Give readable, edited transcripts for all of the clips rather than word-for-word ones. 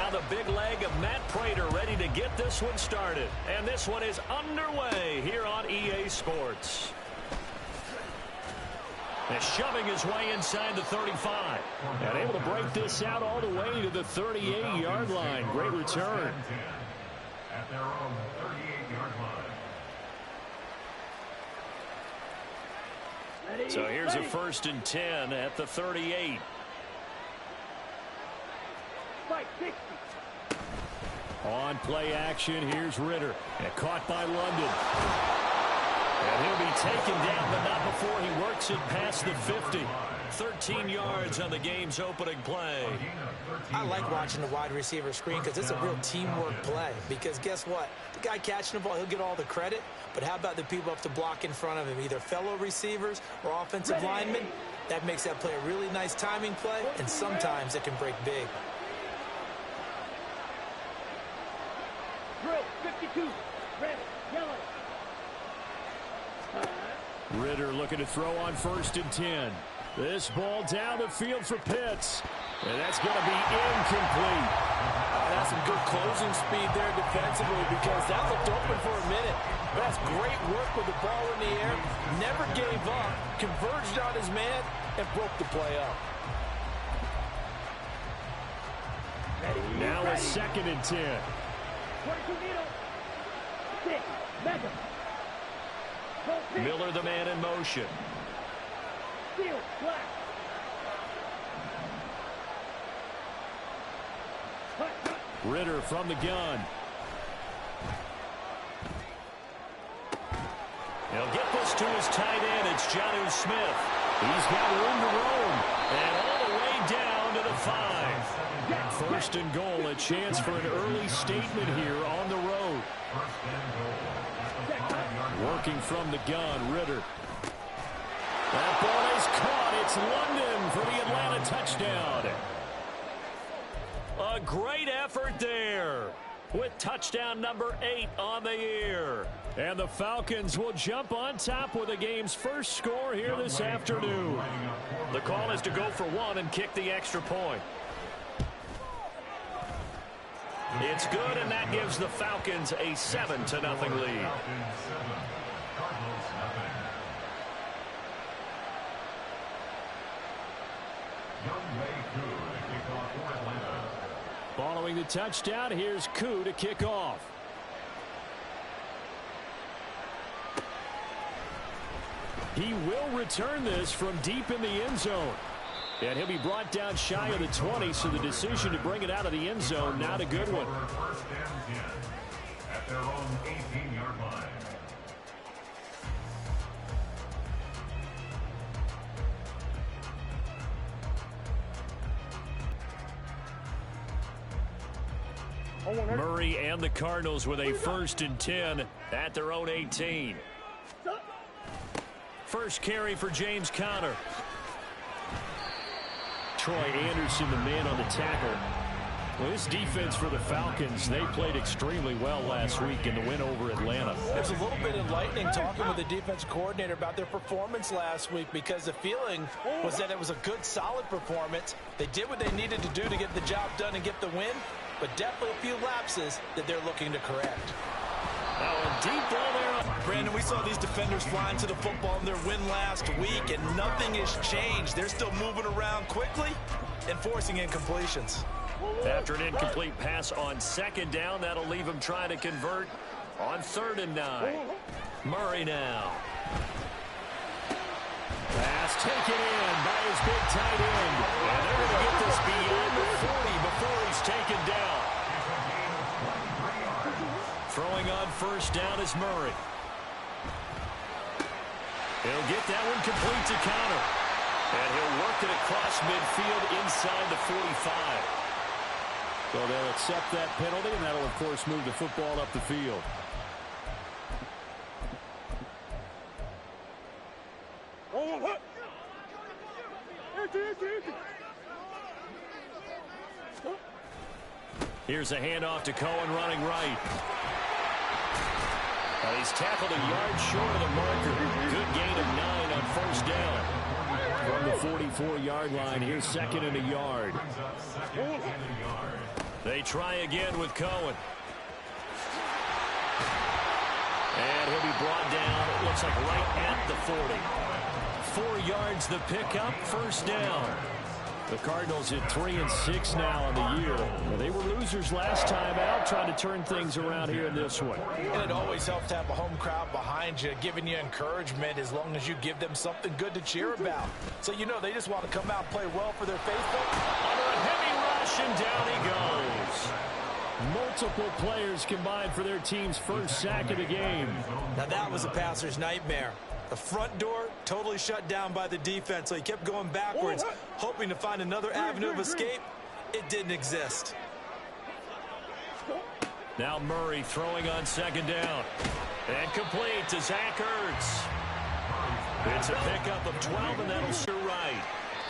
Now the big leg of Matt Prater ready to get this one started. And this one is underway here on EA Sports. And shoving his way inside the 35. And able to break this out all the way to the 38-yard line. Great return. At their own 38-yard line. So here's a 1st and 10 at the 38. On play action, here's Ridder. And caught by London. And he'll be taken down, but not before he works it past the 50. 13 yards on the game's opening play. I like watching the wide receiver screen because it's a real teamwork play. Because guess what? The guy catching the ball, he'll get all the credit. But how about the people up to block in front of him, either fellow receivers or offensive linemen? That makes that play a really nice timing play, and sometimes it can break big. Drill 52, red, yellow. Ridder looking to throw on 1st and 10. This ball down the field for Pitts. And that's going to be incomplete. That's some good closing speed there defensively because that looked open for a minute. But that's great work with the ball in the air. Never gave up, converged on his man, and broke the play up. Now a 2nd and 10. 22 needle. 6, mega. Miller the man in motion. Steel, black. Ridder from the gun. He'll get this to his tight end. It's Jonnu Smith. He's got room to roam. And all the way down to the 5. 1st and goal. A chance for an early statement here on the road. Working from the gun, Ridder. That ball is caught. It's London for the Atlanta touchdown. A great effort there with touchdown number 8 on the year. And the Falcons will jump on top with the game's first score here this afternoon. The call is to go for 1 and kick the extra point. It's good, and that gives the Falcons a 7-0 lead. Following the touchdown, here's Koo to kick off. He will return this from deep in the end zone. And he'll be brought down shy of the 20, so the decision to bring it out of the end zone, not a good one. 1st and 10 at their own 18-yard line. Murray and the Cardinals with a 1st and 10 at their own 18. First carry for James Conner. Troy Anderson, the man on the tackle. Well, this defense for the Falcons, they played extremely well last week in the win over Atlanta. It's a little bit enlightening talking with the defensive coordinator about their performance last week because the feeling was that it was a good, solid performance. They did what they needed to do to get the job done and get the win, but definitely a few lapses that they're looking to correct. Now a deep ball there. Brandon, we saw these defenders flying to the football in their win last week, and nothing has changed. They're still moving around quickly and forcing incompletions. After an incomplete pass on 2nd down, that'll leave him trying to convert on 3rd and 9. Murray now. Pass taken in by his big tight end. And they're going to get this beyond the 40 before he's taken down. Throwing on 1st down is Murray. He'll get that one complete to Conner. And he'll work it across midfield inside the 45. So they'll accept that penalty, and that'll, of course, move the football up the field. Here's a handoff to Cohen running right. He's tackled a yard short of the marker. Good gain of 9 on 1st down. From the 44-yard line, here's 2nd and a yard. They try again with Cohen. And he'll be brought down, it looks like right at the 40. 4 yards the pickup, first down. The Cardinals at 3-6 now on the year. Well, they were losers last time out, trying to turn things around here in this one. And it always helps to have a home crowd behind you, giving you encouragement as long as you give them something good to cheer about. So you know they just want to come out and play well for their faithful. Under a heavy rush, and down he goes. Multiple players combined for their team's first sack of the game. Now that was a passer's nightmare. The front door totally shut down by the defense, so he kept going backwards, hoping to find another avenue of escape. It didn't exist. Now Murray throwing on second down. And complete to Zach Ertz. It's a pickup of 12, and that'll sure right.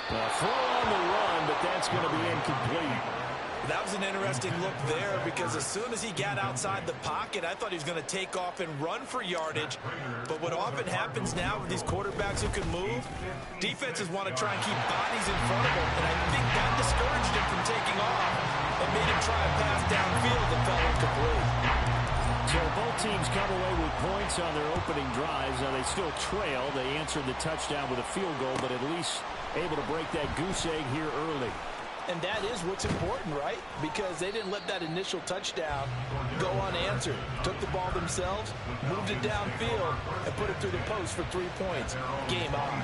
Throw on the run, but that's going to be incomplete. That was an interesting look there because as soon as he got outside the pocket, I thought he was going to take off and run for yardage. But what often happens now with these quarterbacks who can move, defenses want to try and keep bodies in front of them. And I think that discouraged him from taking off and made him try and pass downfield and fell incomplete. So both teams come away with points on their opening drives. Now they still trail. They answered the touchdown with a field goal, but at least able to break that goose egg here early. And that is what's important, right? Because they didn't let that initial touchdown go unanswered. Took the ball themselves, moved it downfield, and put it through the post for 3 points. Game on.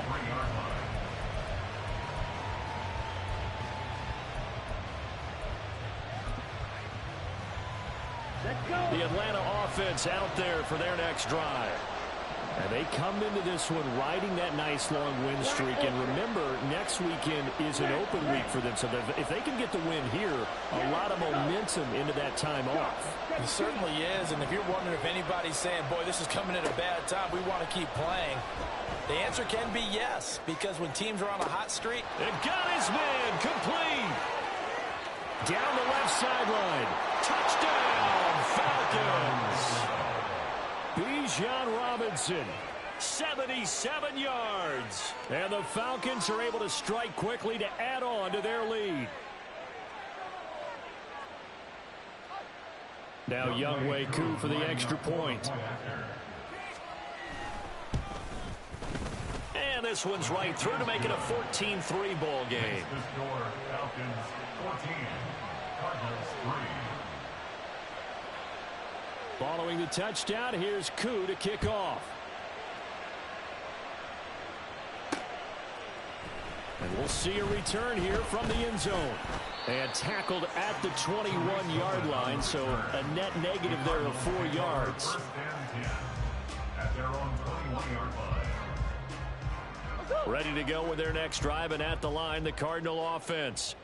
The Atlanta offense out there for their next drive. And they come into this one riding that nice long win streak. And remember, next weekend is an open week for them. So if they can get the win here, a lot of momentum into that time off. It certainly is. And if you're wondering if anybody's saying, boy, this is coming at a bad time, we want to keep playing, the answer can be yes. Because when teams are on a hot streak. And got his man complete. Down the left sideline. Touchdown, Falcons. Bijan Robinson, 77 yards. And the Falcons are able to strike quickly to add on to their lead. Now Younghoe Koo for the extra point. And this one's right through to make it a 14-3 ball game. Falcons 14, Cardinals 3. Following the touchdown, here's Koo to kick off. And we'll see a return here from the end zone. And tackled at the 21-yard line, so a net negative there of 4 yards. First and 10 at their own 21-yard line. Ready to go with their next drive, and at the line, the Cardinal offense.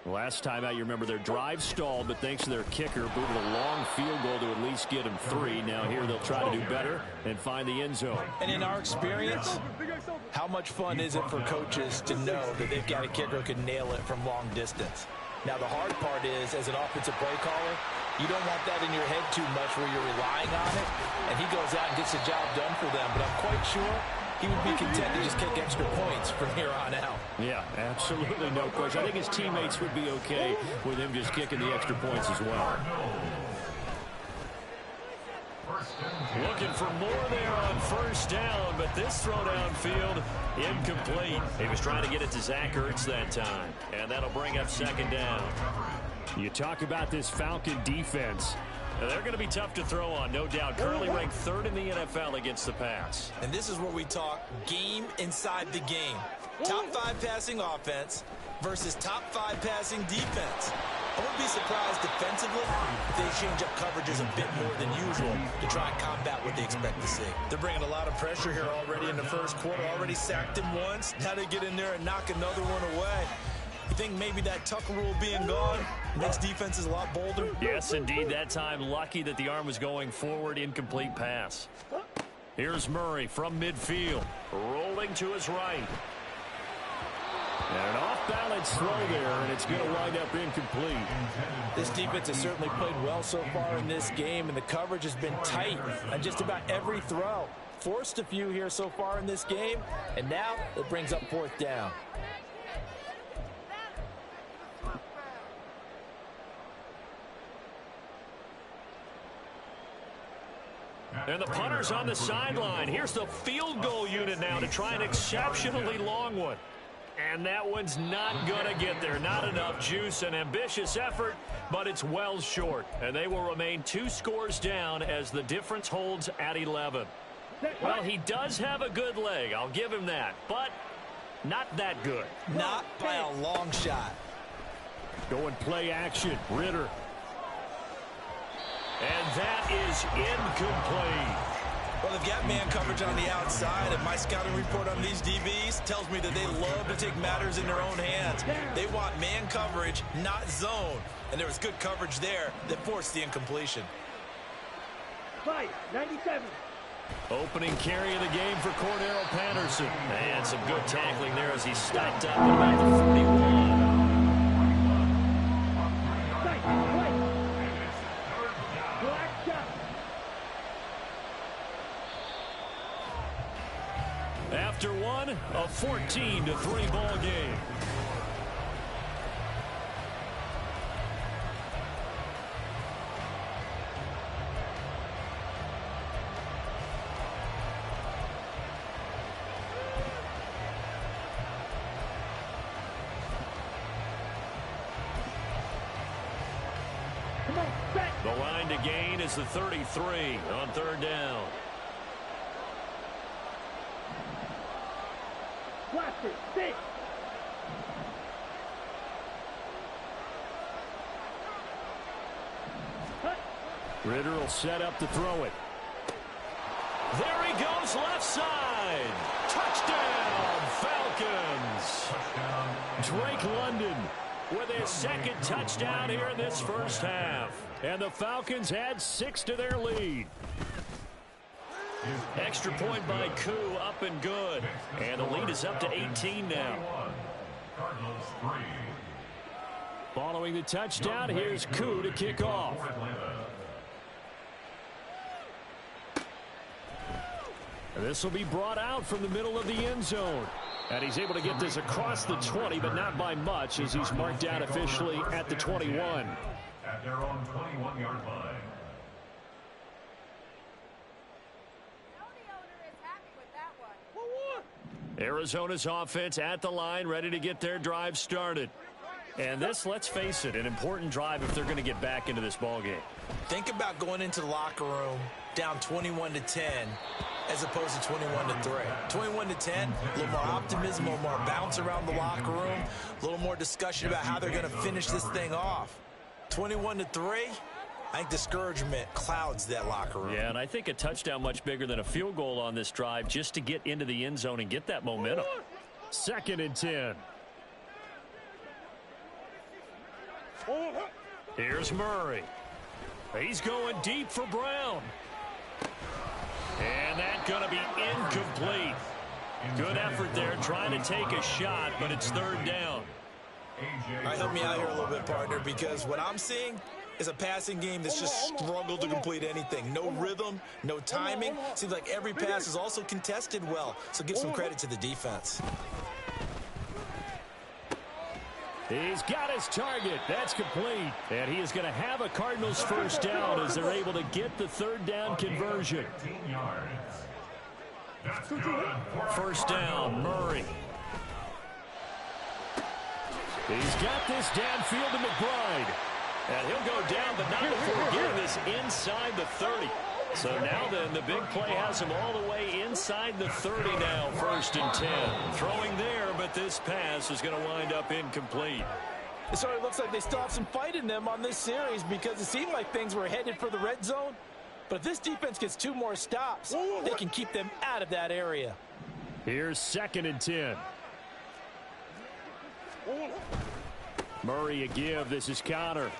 Last time out, you remember their drive stalled, but thanks to their kicker, booted a long field goal to at least get them 3. Now here they'll try to do better and find the end zone. And in our experience, how much fun is it for coaches to know that they've got a kicker who can nail it from long distance? Now the hard part is, as an offensive play caller, you don't want that in your head too much where you're relying on it, and he goes out and gets the job done for them. But I'm quite sure he would be content to just kick extra points from here on out. Yeah, absolutely no question. I think his teammates would be okay with him just kicking the extra points as well. Looking for more there on first down, but this throw downfield, incomplete. He was trying to get it to Zach Ertz that time, and that'll bring up second down. You talk about this Falcon defense. They're going to be tough to throw on, no doubt. Currently ranked 3rd in the NFL against the pass. And this is where we talk game inside the game. Top 5 passing offense versus top 5 passing defense. I wouldn't be surprised defensively if they change up coverages a bit more than usual to try and combat what they expect to see. They're bringing a lot of pressure here already in the first quarter. Already sacked him once. Now they get in there and knock another one away. You think maybe that Tucker rule being gone makes defenses a lot bolder? Yes, indeed. That time, lucky that the arm was going forward. Incomplete pass. Here's Murray from midfield. Rolling to his right. And an off-balance throw there, and it's going to wind up incomplete. This defense has certainly played well so far in this game, and the coverage has been tight on just about every throw. Forced a few here so far in this game, and now it brings up 4th down. And the punter's on the sideline. Here's the field goal unit now to try an exceptionally long one. And that one's not going to get there. Not enough juice. An ambitious effort, but it's well short. And they will remain 2 scores down as the difference holds at 11. Well, he does have a good leg. I'll give him that. But not that good. Not by a long shot. Going play action. Ritter. And that is incomplete. Well, they've got man coverage on the outside, and my scouting report on these DBs tells me that they love to take matters in their own hands. They want man coverage, not zone. And there was good coverage there that forced the incompletion. 97. Opening carry of the game for Cordero Patterson. And some good tackling there as he stopped up at about the 41. After one, a 14-3 ball game. The line to gain is the 33 on 3rd down. Blaster, 6. Ritter will set up to throw it. There he goes, left side. Touchdown, Falcons. Drake London with his 2nd touchdown here in this first half. And the Falcons add 6 to their lead. Extra point by Koo, up and good. And the lead is up to 18 now. Following the touchdown, here's Koo to kick off. This will be brought out from the middle of the end zone. And he's able to get this across the 20, but not by much, as he's marked out officially at the 21. At their own 21-yard line. Arizona's offense at the line, ready to get their drive started. And this, let's face it, an important drive if they're going to get back into this ballgame. Think about going into the locker room down 21-10 as opposed to 21-3. 21-10, a little more optimism, a little more bounce around the locker room, a little more discussion about how they're going to finish this thing off. 21-3, I think discouragement clouds that locker room. Yeah, and I think a touchdown much bigger than a field goal on this drive just to get into the end zone and get that momentum. 2nd and 10. Here's Murray. He's going deep for Brown. And that's going to be incomplete. Good effort there trying to take a shot, but it's 3rd down. All right, help me out here a little bit, partner, because what I'm seeing is a passing game that's just struggled to complete anything. No rhythm, no timing. Seems like every pass is also contested well, so give some credit to the defense. He's got his target. That's complete. And he is going to have a Cardinals first down as they're able to get the 3rd down conversion. 1st down, Murray. He's got this downfield to McBride. And he'll go down, but not before getting this inside the 30. So now then, the big play has him all the way inside the 30 now, 1st and 10. Throwing there, but this pass is going to wind up incomplete. It sort of looks like they still have some fight in them on this series because it seemed like things were headed for the red zone. But if this defense gets 2 more stops, they can keep them out of that area. Here's 2nd and 10. Murray a give. This is Connor.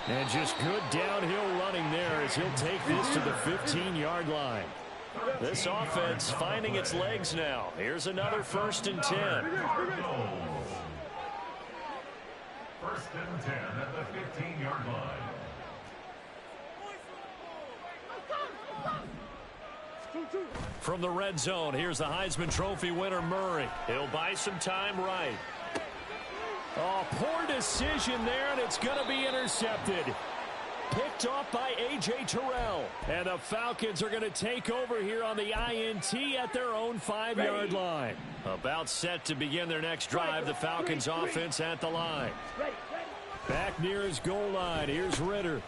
And just good downhill running there as he'll take this to the 15-yard line. This offense finding its legs now. Here's another 1st and 10. 1st and 10 at the 15-yard line. From the red zone, here's the Heisman Trophy winner, Murray. He'll buy some time right. Oh, poor decision there, and it's going to be intercepted. picked off by A.J. Terrell. And the Falcons are going to take over here on the INT at their own 5-yard line. About set to begin their next drive. The Falcons offense at the line. Back near his goal line. Here's Ridder.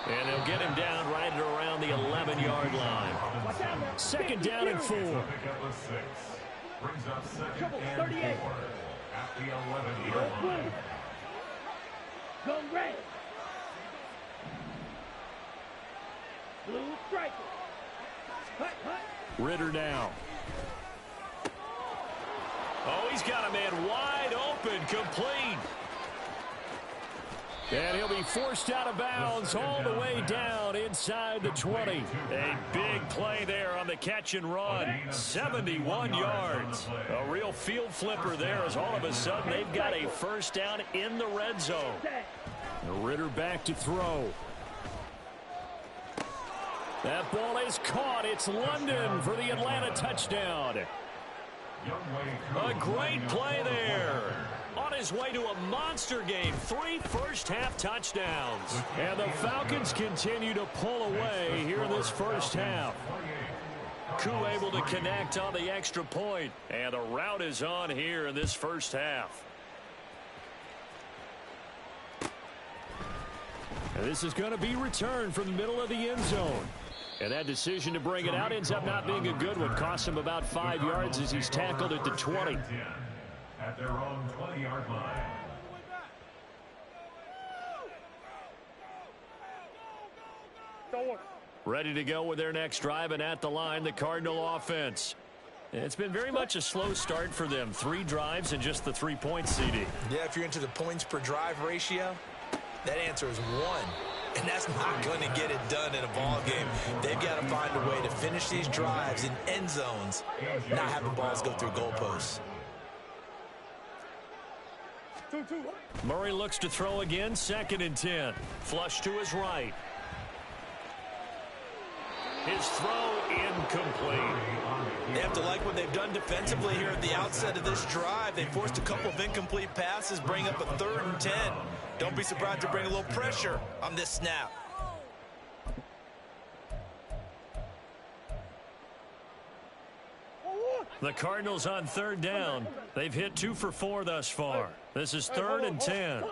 And they'll get him down right at around the 11-yard line. 2nd down and 4. Brings up 2nd and 4 at the 11-yard line. Go red. Blue striker. Hut, hut. Ridder now. Oh, he's got a man wide open, complete. And he'll be forced out of bounds all the way down inside the 20. A big play there on the catch and run. 71 yards. A real field flipper there as all of a sudden they've got a first down in the red zone. Ridder back to throw. That ball is caught. It's London for the Atlanta touchdown. A great play there. On his way to a monster game. 3 first-half touchdowns. And the Falcons continue to pull away here in this first half. Koo able to connect on the extra point. And the route is on here in this first half. And this is going to be returned from the middle of the end zone. And that decision to bring it out ends up not being a good one. Cost him about 5 yards as he's tackled at the 20. At their own 20-yard line. Ready to go with their next drive, and at the line, the Cardinal offense. It's been very much a slow start for them. 3 drives and just the 3 points, CD. Yeah, if you're into the points per drive ratio, that answer is 1. And that's not going to get it done in a ball game. They've got to find a way to finish these drives in end zones, not having balls go through goalposts. Murray looks to throw again. 2nd and 10. Flush to his right. His throw incomplete. They have to like what they've done defensively here at the outset of this drive. They forced a couple of incomplete passes, bring up a 3rd and 10. Don't be surprised to bring a little pressure on this snap. The Cardinals on 3rd down. They've hit 2 for 4 thus far. This is 3rd and 10.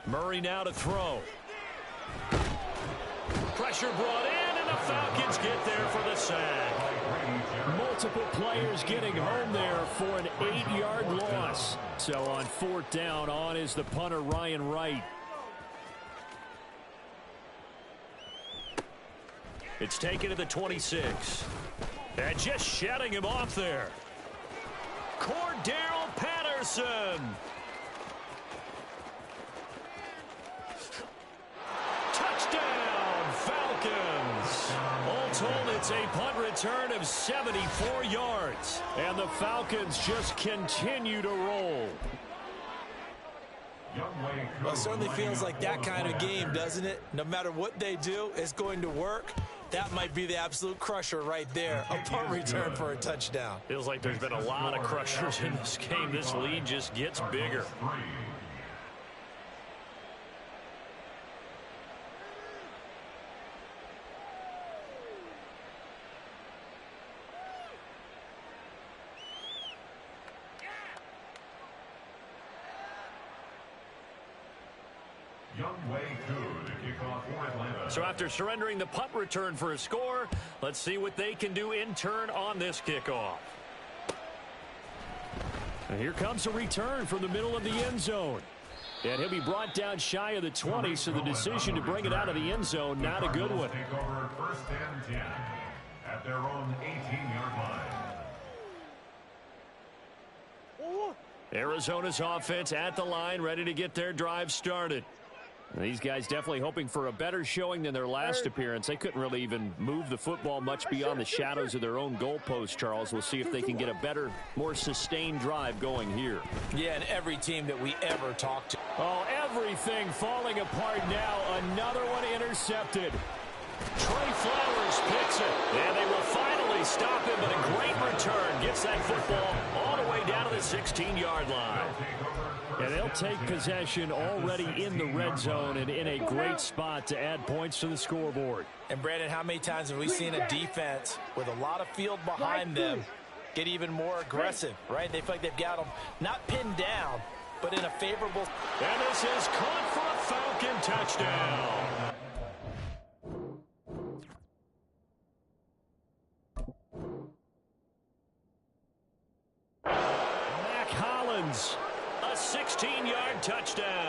Murray now to throw. Pressure brought in, and the Falcons get there for the sack. Multiple players getting home there for an 8-yard loss. So on 4th down, on is the punter, Ryan Wright. It's taken to the 26. And just shutting him off there. Cordero Patterson. Touchdown, Falcons. All told, it's a punt return of 74 yards. And the Falcons just continue to roll. Well, it certainly feels like that kind of game, doesn't it? No matter what they do, it's going to work. That might be the absolute crusher right there. A punt return for a touchdown. Feels like there's been a lot of crushers in this game. This lead just gets bigger. So after surrendering the punt return for a score, let's see what they can do in turn on this kickoff. And here comes a return from the middle of the end zone. And he'll be brought down shy of the 20, so the decision to bring it out of the end zone, not a good one. Take over 1st and 10 at their own 18-yard line. Arizona's offense at the line, ready to get their drive started. These guys definitely hoping for a better showing than their last appearance. They couldn't really even move the football much beyond the shadows of their own goalpost, Charles. We'll see if they can get a better, more sustained drive going here. Yeah, and every team that we ever talked to. Oh, everything falling apart now. Another one intercepted. Trey Flowers picks it. And they will finally stop him, but a great return. Gets that football all the way down to the 16-yard line. And they'll take possession already in the red zone and in a great spot to add points to the scoreboard. And, Brandon, how many times have we seen a defense with a lot of field behind them get even more aggressive, right? They feel like they've got them not pinned down, but in a favorable. And this is caught for a Falcon touchdown. Mac Hollins, a 16-yard touchdown.